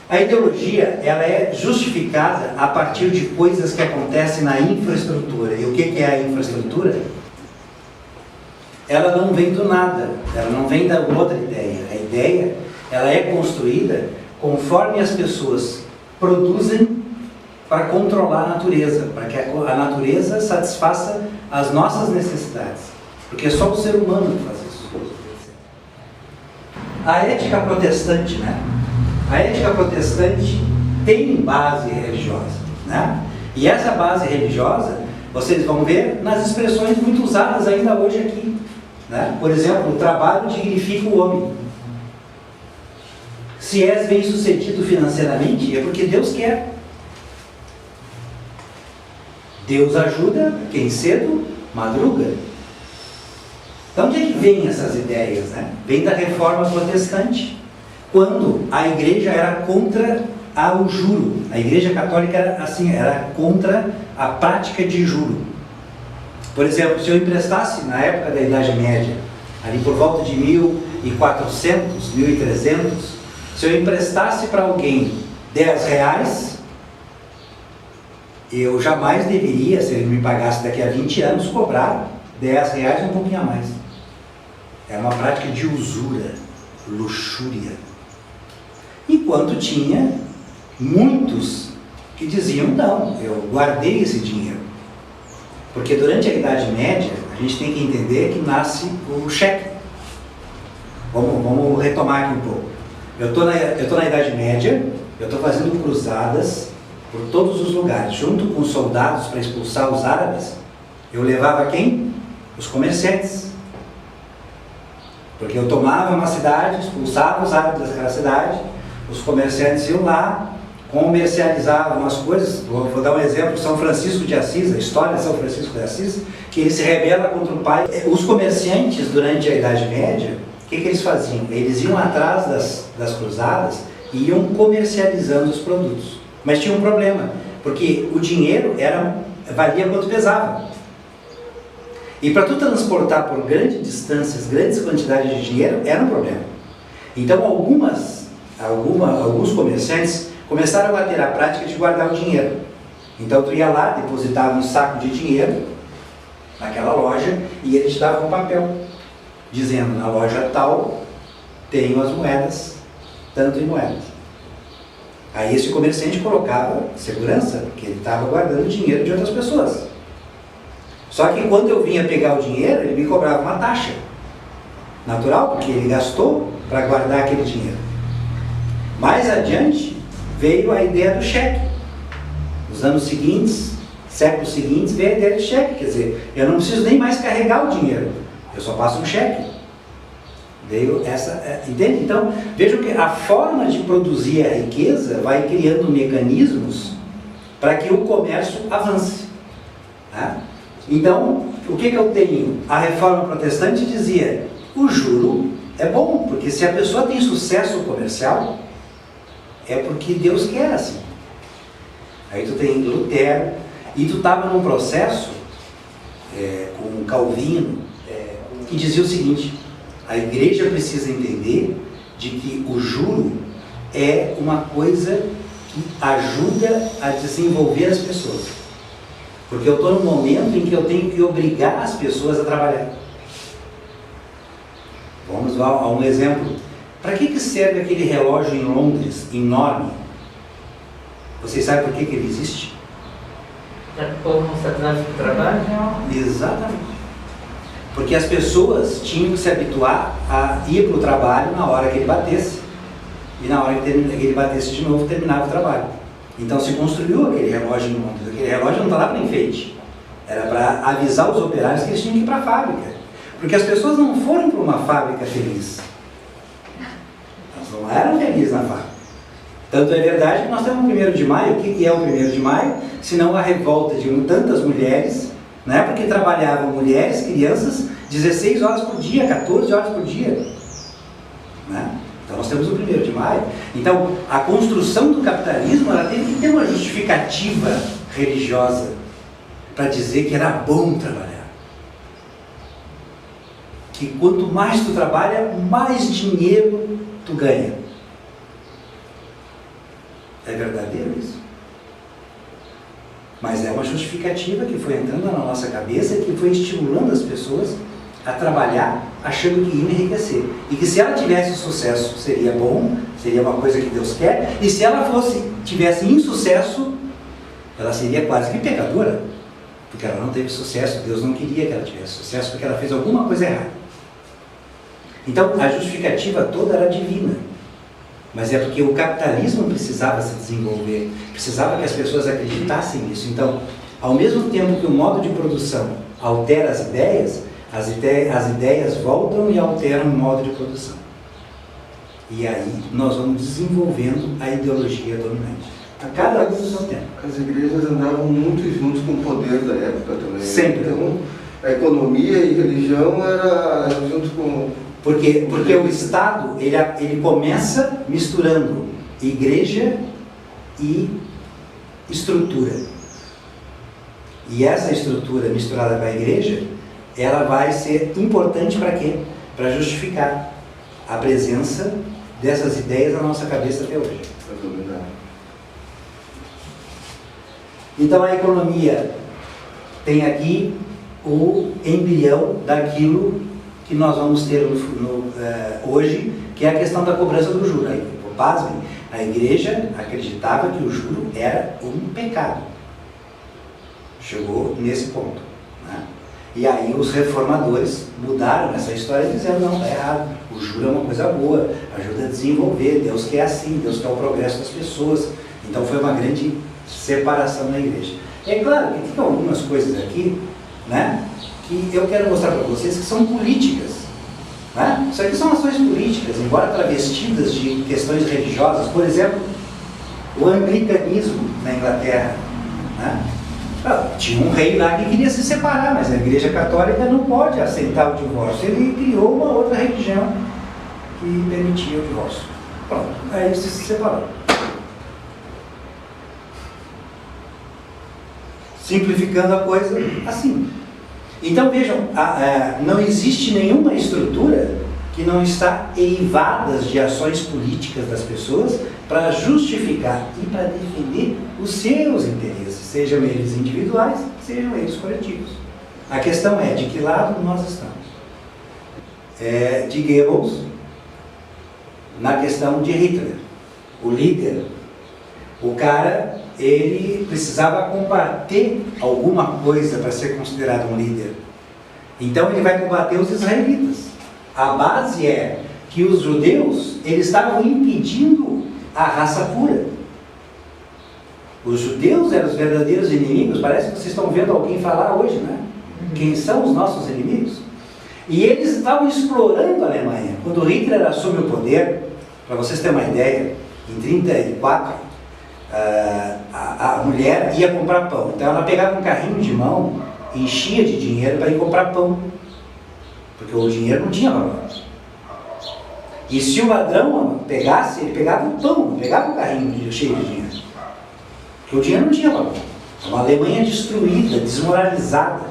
A ideologia, ela é justificada a partir de coisas que acontecem na infraestrutura. E o que é a infraestrutura? Ela não vem do nada, ela não vem da outra ideia. A ideia, ela é construída conforme as pessoas produzem para controlar a natureza, para que a natureza satisfaça as nossas necessidades. Porque é só o ser humano que faz isso. A ética protestante, né? A ética protestante tem base religiosa, né? E essa base religiosa, vocês vão ver nas expressões muito usadas ainda hoje aqui, né? Por exemplo, o trabalho dignifica o homem. Se és bem-sucedido financeiramente, é porque Deus quer. Deus ajuda quem cedo madruga. Então, onde é que vem essas ideias, né? Vem da reforma protestante, quando a igreja era contra o juro. A igreja católica era assim, era contra a prática de juro. Por exemplo, se eu emprestasse na época da Idade Média, ali por volta de 1400, 1300, se eu emprestasse para alguém 10 reais, eu jamais deveria, se ele me pagasse daqui a 20 anos, cobrar 10 reais um pouquinho a mais. É uma prática de usura, luxúria. Enquanto tinha muitos que diziam, não, eu guardei esse dinheiro. Porque durante a Idade Média, a gente tem que entender que nasce o cheque. Vamos retomar aqui um pouco. Eu estou na Idade Média, eu estou fazendo cruzadas por todos os lugares, junto com os soldados para expulsar os árabes. Eu levava quem? Os comerciantes. Porque eu tomava uma cidade, expulsava os árabes daquela cidade, os comerciantes iam lá, comercializavam as coisas. Vou dar um exemplo, São Francisco de Assis, a história de São Francisco de Assis, que ele se rebela contra o pai. Os comerciantes, durante a Idade Média, o que eles faziam? Eles iam atrás das cruzadas e iam comercializando os produtos. Mas tinha um problema, porque o dinheiro valia quanto pesava. E para tu transportar por grandes distâncias, grandes quantidades de dinheiro, era um problema. Então alguns comerciantes começaram a ter a prática de guardar o dinheiro. Então tu ia lá, depositava um saco de dinheiro naquela loja e ele te dava um papel, dizendo, na loja tal, tenho as moedas, tanto em moedas. Aí esse comerciante colocava segurança, porque ele estava guardando o dinheiro de outras pessoas. Só que quando eu vinha pegar o dinheiro, ele me cobrava uma taxa. Natural, porque ele gastou para guardar aquele dinheiro. Mais adiante, veio a ideia do cheque. Nos anos seguintes, séculos seguintes, veio a ideia do cheque. Quer dizer, eu não preciso nem mais carregar o dinheiro. Eu só passo um cheque. Veio essa... Entende? Então, vejam que a forma de produzir a riqueza vai criando mecanismos para que o comércio avance. Tá? Então, o que eu tenho? A reforma protestante dizia, o juro é bom, porque se a pessoa tem sucesso comercial, é porque Deus quer assim. Aí tu tem Lutero, e tu estava num processo com Calvino, que dizia o seguinte, a igreja precisa entender de que o juro é uma coisa que ajuda a desenvolver as pessoas. Porque eu estou num momento em que eu tenho que obrigar as pessoas a trabalhar. Vamos a um exemplo. Para que serve aquele relógio em Londres, enorme? Vocês sabem por que ele existe? Para que o povo não se atrasasse para o trabalho? Exatamente. Porque as pessoas tinham que se habituar a ir para o trabalho na hora que ele batesse. E na hora que ele batesse de novo, terminava o trabalho. Então se construiu aquele relógio em Londres. Aquele relógio não está lá para enfeite. Era para avisar os operários que eles tinham que ir para a fábrica. Porque as pessoas não foram para uma fábrica feliz. Elas não eram felizes na fábrica. Tanto é verdade que nós temos o 1º de maio. O que é o 1º de maio? Senão a revolta de tantas mulheres, né? Porque trabalhavam mulheres, crianças, 16 horas por dia, 14 horas por dia. Né? Então nós temos o 1º de maio. Então a construção do capitalismo, ela teve que ter uma justificativa religiosa para dizer que era bom trabalhar. Que quanto mais tu trabalha, mais dinheiro tu ganha. É verdadeiro isso? Mas é uma justificativa que foi entrando na nossa cabeça e que foi estimulando as pessoas a trabalhar achando que ia enriquecer. E que se ela tivesse sucesso seria bom, seria uma coisa que Deus quer, e se ela tivesse insucesso, ela seria quase que pecadora, porque ela não teve sucesso, Deus não queria que ela tivesse sucesso, porque ela fez alguma coisa errada. Então a justificativa toda era divina, mas é porque o capitalismo precisava se desenvolver, precisava que as pessoas acreditassem nisso. Então, ao mesmo tempo que o modo de produção altera as ideias voltam e alteram o modo de produção. E aí nós vamos desenvolvendo a ideologia dominante. A cada um do seu tempo. As igrejas andavam muito junto com o poder da época também. Sempre. Então, a economia e religião era junto com... Porque o Estado, ele começa misturando igreja e estrutura. E essa estrutura misturada com a igreja, ela vai ser importante para quê? Para justificar a presença dessas ideias na nossa cabeça até hoje. Então a economia tem aqui o embrião daquilo que nós vamos ter hoje, que é a questão da cobrança do juro. Aí, pasmem, a igreja acreditava que o juro era um pecado. Chegou nesse ponto, né? E aí os reformadores mudaram essa história dizendo, não, está errado, o juro é uma coisa boa, ajuda a desenvolver, Deus quer assim, Deus quer o progresso das pessoas. Então foi uma grande separação na igreja. É claro que tem algumas coisas aqui, né, que eu quero mostrar para vocês que são políticas, né? Isso aqui são ações políticas, embora travestidas de questões religiosas. Por exemplo, o anglicanismo na Inglaterra, né? Tinha um rei lá que queria se separar, mas a Igreja Católica não pode aceitar o divórcio. Ele criou uma outra religião que permitia o divórcio. Pronto, aí eles se separaram. Simplificando a coisa assim. Então vejam, não existe nenhuma estrutura que não está eivada de ações políticas das pessoas para justificar e para defender os seus interesses, sejam eles individuais, sejam eles coletivos. A questão é de que lado nós estamos. De Goebbels, na questão de Hitler, o líder, o cara, ele precisava combater alguma coisa para ser considerado um líder. Então ele vai combater os israelitas. A base é que os judeus, eles estavam impedindo a raça pura. Os judeus eram os verdadeiros inimigos. Parece que vocês estão vendo alguém falar hoje, né? Quem são os nossos inimigos? E eles estavam explorando a Alemanha. Quando Hitler assume o poder, para vocês terem uma ideia, em 1934, a mulher ia comprar pão. Então ela pegava um carrinho de mão, enchia de dinheiro para ir comprar pão. Porque o dinheiro não tinha valor. E se o ladrão pegasse, ele pegava o pão, não pegava o carrinho cheio de dinheiro. Porque o dinheiro não tinha valor. Uma Alemanha destruída, desmoralizada.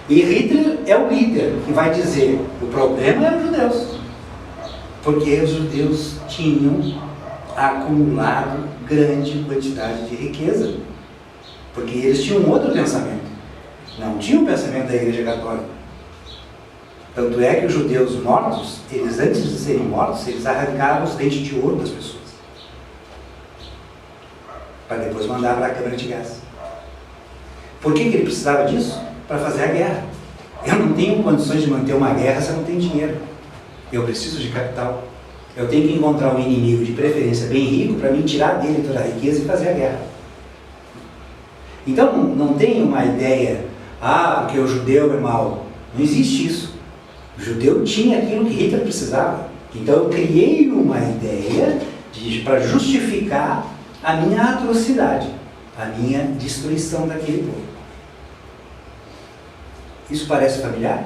E Hitler é o líder que vai dizer, o problema eram os judeus. Porque os judeus tinham acumulado grande quantidade de riqueza. Porque eles tinham um outro pensamento. Não tinham o pensamento da Igreja Católica. Tanto é que os judeus mortos, eles antes de serem mortos, eles arrancavam os dentes de ouro das pessoas. Para depois mandar para a câmara de gás. Por que ele precisava disso? Para fazer a guerra. Eu não tenho condições de manter uma guerra se eu não tenho dinheiro. Eu preciso de capital. Eu tenho que encontrar um inimigo, de preferência bem rico, para me tirar dele toda a riqueza e fazer a guerra. Então não tem uma ideia, porque o judeu é mau. Não existe isso. O judeu tinha aquilo que Hitler precisava. Então eu criei uma ideia para justificar a minha atrocidade, a minha destruição daquele povo. Isso parece familiar?